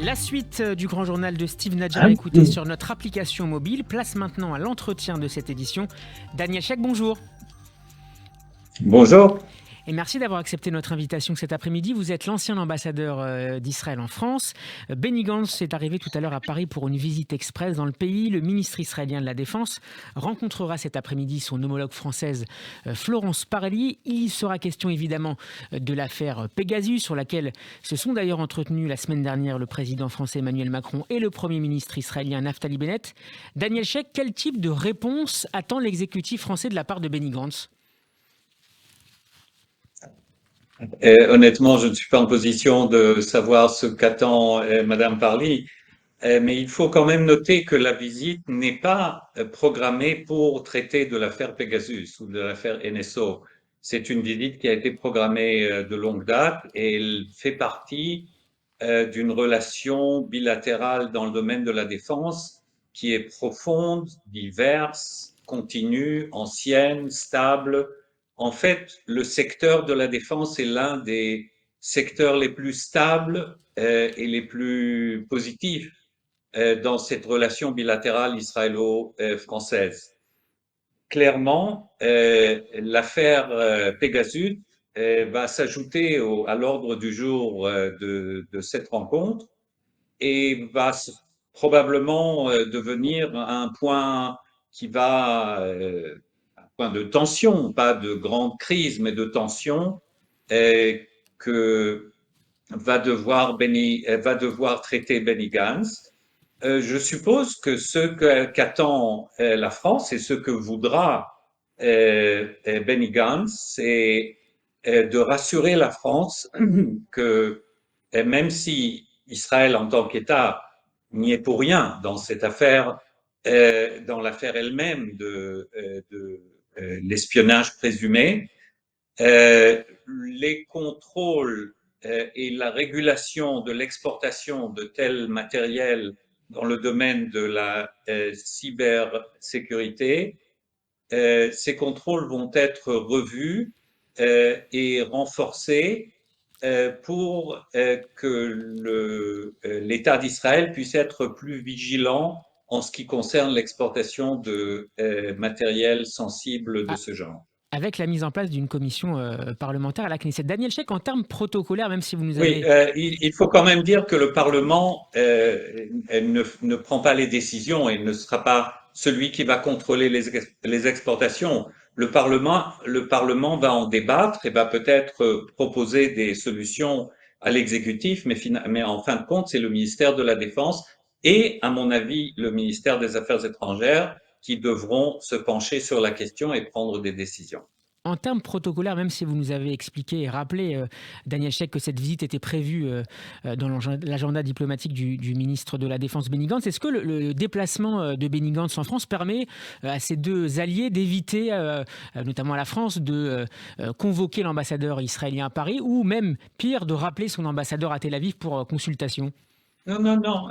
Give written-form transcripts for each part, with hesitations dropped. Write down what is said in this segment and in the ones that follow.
La suite du grand journal de Steve Nadjar, écoutez sur notre application mobile. Place maintenant à l'entretien de cette édition. Daniel Sheikh, bonjour. Bonjour. Et merci d'avoir accepté notre invitation cet après-midi. Vous êtes l'ancien ambassadeur d'Israël en France. Benny Gantz est arrivé tout à l'heure à Paris pour une visite express dans le pays. Le ministre israélien de la Défense rencontrera cet après-midi son homologue française Florence Parly. Il sera question évidemment de l'affaire Pegasus, sur laquelle se sont d'ailleurs entretenus la semaine dernière le président français Emmanuel Macron et le Premier ministre israélien Naftali Bennett. Daniel Sheikh, quel type de réponse attend l'exécutif français de la part de Benny Gantz ? Honnêtement, je ne suis pas en position de savoir ce qu'attend Madame Parly, mais il faut quand même noter que la visite n'est pas programmée pour traiter de l'affaire Pegasus ou de l'affaire NSO. C'est une visite qui a été programmée de longue date et elle fait partie d'une relation bilatérale dans le domaine de la défense qui est profonde, diverse, continue, ancienne, stable. En fait, le secteur de la défense est l'un des secteurs les plus stables et les plus positifs dans cette relation bilatérale israélo-française. Clairement, l'affaire Pegasus va s'ajouter à l'ordre du jour de cette rencontre et va probablement devenir un point qui va un point de tension, pas de grande crise, mais de tension que va devoir traiter Benny Gantz. Je suppose que ce qu'attend la France et ce que voudra Benny Gantz, c'est de rassurer la France que même si Israël en tant qu'État n'y est pour rien dans cette affaire, dans l'affaire elle-même de l'espionnage présumé, les contrôles et la régulation de l'exportation de tel matériel dans le domaine de la cybersécurité, ces contrôles vont être revus et renforcés pour que l'État d'Israël puisse être plus vigilant en ce qui concerne l'exportation de matériel sensible de ce genre. Avec la mise en place d'une commission parlementaire à la Knesset. Daniel Sheikh, en termes protocolaires, même si vous nous Oui, avez... il faut quand même dire que le Parlement ne prend pas les décisions et ne sera pas celui qui va contrôler les exportations. Le Parlement va en débattre et va peut-être proposer des solutions à l'exécutif, mais en fin de compte, c'est le ministère de la Défense et, à mon avis, le ministère des Affaires étrangères qui devront se pencher sur la question et prendre des décisions. En termes protocolaires, même si vous nous avez expliqué et rappelé, Daniel Sheikh, que cette visite était prévue dans l'agenda diplomatique du ministre de la Défense Benny Gantz, est-ce que le déplacement de Benny Gantz en France permet à ces deux alliés d'éviter, notamment à la France, de convoquer l'ambassadeur israélien à Paris ou même, pire, de rappeler son ambassadeur à Tel Aviv pour consultation ? Non, non, non,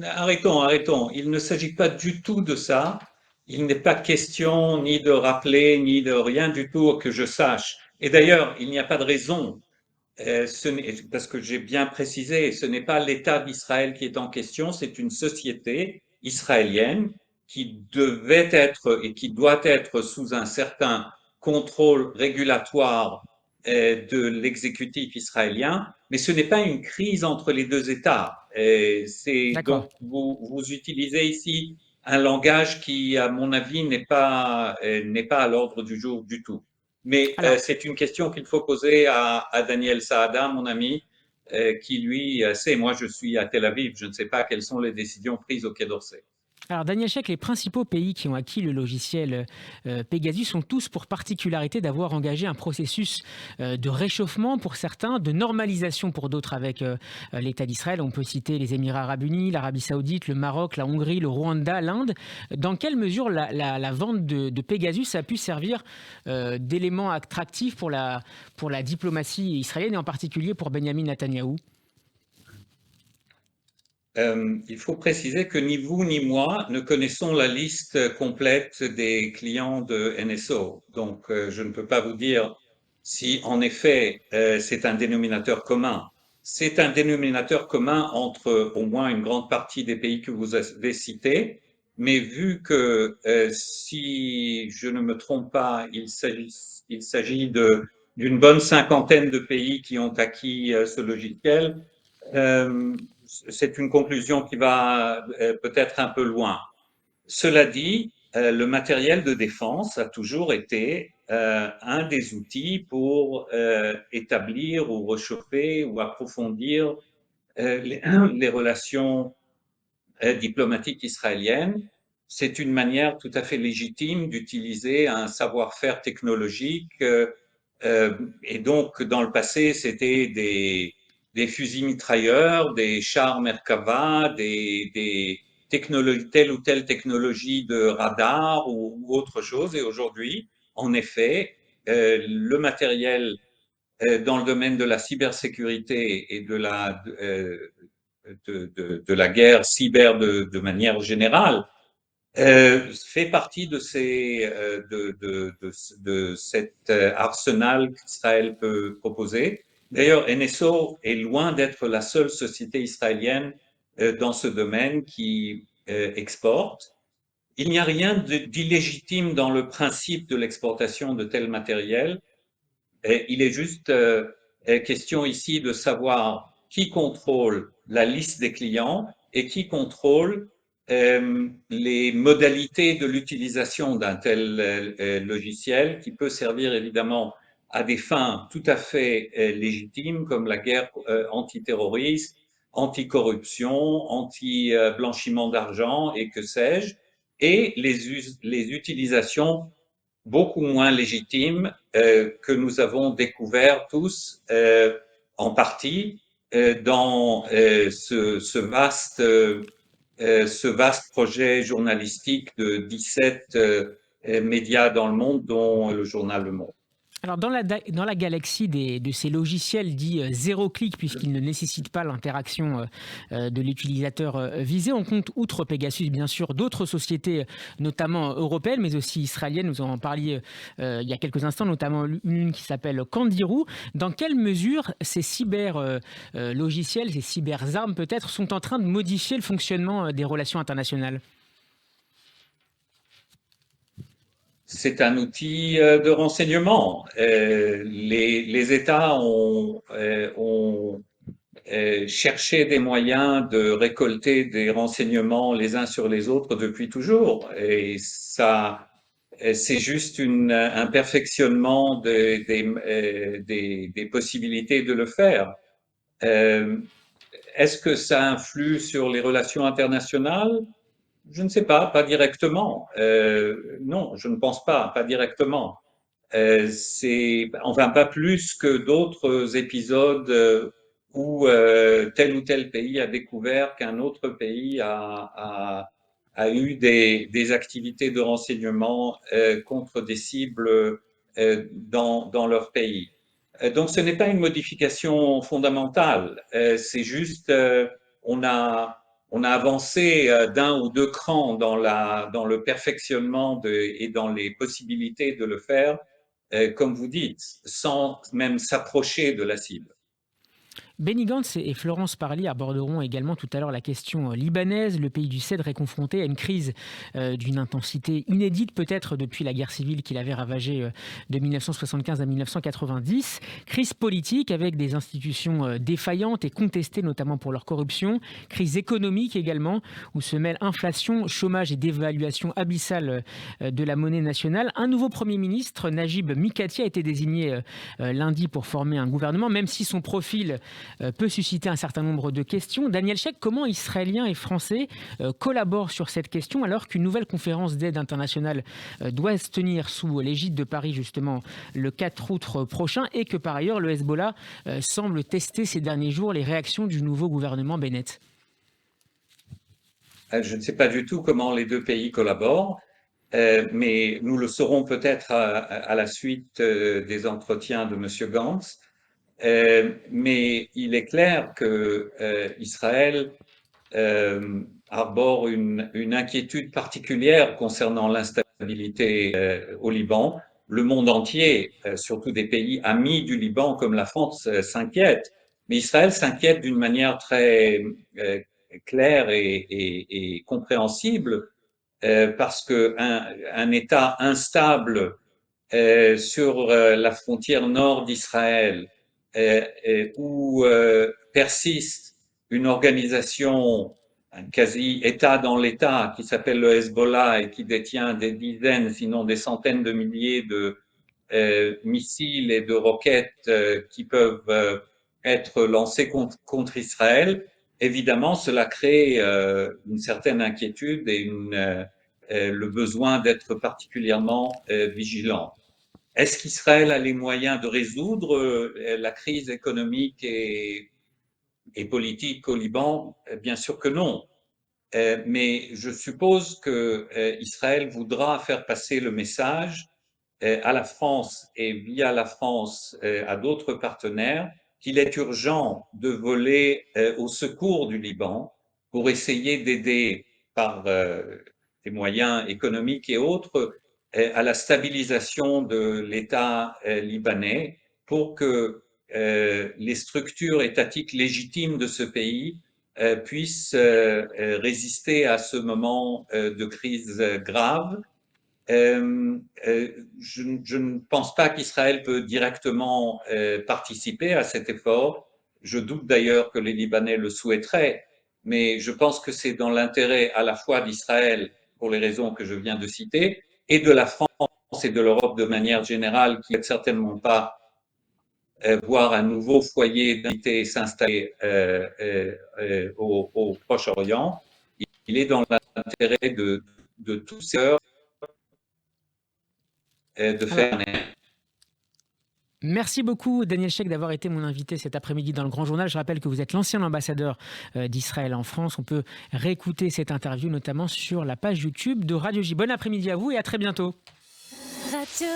arrêtons. Il ne s'agit pas du tout de ça. Il n'est pas question ni de rappeler, ni de rien du tout que je sache. Et d'ailleurs, il n'y a pas de raison, parce que j'ai bien précisé, ce n'est pas l'État d'Israël qui est en question, c'est une société israélienne qui devait être et qui doit être sous un certain contrôle régulatoire de l'exécutif israélien, mais ce n'est pas une crise entre les deux États. C'est D'accord. donc vous utilisez ici un langage qui, à mon avis, n'est pas à l'ordre du jour du tout. Mais Alors, c'est une question qu'il faut poser à Daniel Saada, mon ami, qui lui sait. Moi, je suis à Tel Aviv, je ne sais pas quelles sont les décisions prises au Quai d'Orsay. Alors, Daniel Sheikh, les principaux pays qui ont acquis le logiciel Pegasus sont tous pour particularité d'avoir engagé un processus de réchauffement pour certains, de normalisation pour d'autres avec l'État d'Israël. On peut citer les Émirats arabes unis, l'Arabie saoudite, le Maroc, la Hongrie, le Rwanda, l'Inde. Dans quelle mesure la vente de Pegasus a pu servir d'élément attractif pour la diplomatie israélienne et en particulier pour Benjamin Netanyahou ? Il faut préciser que ni vous ni moi ne connaissons la liste complète des clients de NSO. Donc, je ne peux pas vous dire si en effet c'est un dénominateur commun. c'est un dénominateur commun entre au moins une grande partie des pays que vous avez cités, mais vu que, si je ne me trompe pas, il s'agit d'une bonne cinquantaine de pays qui ont acquis ce logiciel, c'est une conclusion qui va peut-être un peu loin. Cela dit, le matériel de défense a toujours été un des outils pour établir ou réchauffer ou approfondir les relations diplomatiques israéliennes. C'est une manière tout à fait légitime d'utiliser un savoir-faire technologique. Et donc, dans le passé, c'était des fusils mitrailleurs, des chars Merkava, telle ou telle technologie de radar ou autre chose. Et aujourd'hui, en effet, le matériel dans le domaine de la cybersécurité et de la guerre cyber de manière générale fait partie de cet arsenal qu'Israël peut proposer. D'ailleurs, NSO est loin d'être la seule société israélienne dans ce domaine qui exporte. Il n'y a rien d'illégitime dans le principe de l'exportation de tel matériel. Il est juste question ici de savoir qui contrôle la liste des clients et qui contrôle les modalités de l'utilisation d'un tel logiciel qui peut servir évidemment à des fins tout à fait légitimes comme la guerre antiterroriste, anticorruption, anti-blanchiment d'argent et que sais-je, et les utilisations beaucoup moins légitime que nous avons découvert tous en partie dans ce vaste projet journalistique de 17 médias dans le monde, dont le journal Le Monde. Alors, dans la galaxie de ces logiciels dits zéro clic, puisqu'ils ne nécessitent pas l'interaction de l'utilisateur visé, on compte, outre Pegasus, bien sûr, d'autres sociétés, notamment européennes, mais aussi israéliennes. Nous en parliez il y a quelques instants, notamment une qui s'appelle Candiru. Dans quelle mesure ces cyber-logiciels, ces cyber-armes peut-être, sont en train de modifier le fonctionnement des relations internationales ? C'est un outil de renseignement. Les États ont cherché des moyens de récolter des renseignements les uns sur les autres depuis toujours. Et ça, c'est juste un perfectionnement des possibilités de le faire. Euh, Est-ce que ça influe sur les relations internationales? Je ne sais pas, pas directement. Non, je ne pense pas, pas directement. C'est enfin pas plus que d'autres épisodes où tel ou tel pays a découvert qu'un autre pays a eu des activités de renseignement contre des cibles dans leur pays. Donc ce n'est pas une modification fondamentale, c'est juste on a on a avancé d'un ou deux crans dans le perfectionnement et dans les possibilités de le faire, comme vous dites, sans même s'approcher de la cible. Benny Gantz et Florence Parly aborderont également tout à l'heure la question libanaise. Le pays du Cèdre est confronté à une crise d'une intensité inédite, peut-être depuis la guerre civile qui l'avait ravagé de 1975 à 1990. Crise politique avec des institutions défaillantes et contestées, notamment pour leur corruption. Crise économique également, où se mêlent inflation, chômage et dévaluation abyssale de la monnaie nationale. Un nouveau Premier ministre, Najib Mikati, a été désigné lundi pour former un gouvernement, même si son profil peut susciter un certain nombre de questions. Daniel Sheikh, comment Israéliens et Français collaborent sur cette question alors qu'une nouvelle conférence d'aide internationale doit se tenir sous l'égide de Paris justement le 4 août prochain et que par ailleurs le Hezbollah semble tester ces derniers jours les réactions du nouveau gouvernement Bennett? Je ne sais pas du tout comment les deux pays collaborent, mais nous le saurons peut-être à la suite des entretiens de M. Gantz. Mais il est clair que Israël arbore une inquiétude particulière concernant l'instabilité au Liban. Le monde entier, surtout des pays amis du Liban comme la France, s'inquiète. Mais Israël s'inquiète d'une manière très claire et compréhensible parce que un État instable sur la frontière nord d'Israël où persiste une organisation, un quasi-État dans l'État qui s'appelle le Hezbollah et qui détient des dizaines, sinon des centaines de milliers de missiles et de roquettes qui peuvent être lancés contre Israël, évidemment, cela crée une certaine inquiétude et le besoin d'être particulièrement vigilant. Est-ce qu'Israël a les moyens de résoudre la crise économique et politique au Liban? Bien sûr que non. Mais je suppose que Israël voudra faire passer le message à la France et via la France à d'autres partenaires qu'il est urgent de voler au secours du Liban pour essayer d'aider par des moyens économiques et autres à la stabilisation de l'État libanais pour que les structures étatiques légitimes de ce pays puissent résister à ce moment de crise grave. Je ne pense pas qu'Israël peut directement participer à cet effort. Je doute d'ailleurs que les Libanais le souhaiteraient, mais je pense que c'est dans l'intérêt à la fois d'Israël, pour les raisons que je viens de citer, et de la France et de l'Europe de manière générale, qui ne certainement pas voir un nouveau foyer d'unité s'installer au Proche-Orient. Il est dans l'intérêt de tous ces heures de Alors, faire. merci beaucoup Daniel Sheikh d'avoir été mon invité cet après-midi dans le Grand Journal. Je rappelle que vous êtes l'ancien ambassadeur d'Israël en France. On peut réécouter cette interview notamment sur la page YouTube de Radio J. Bon après-midi à vous et à très bientôt. Radio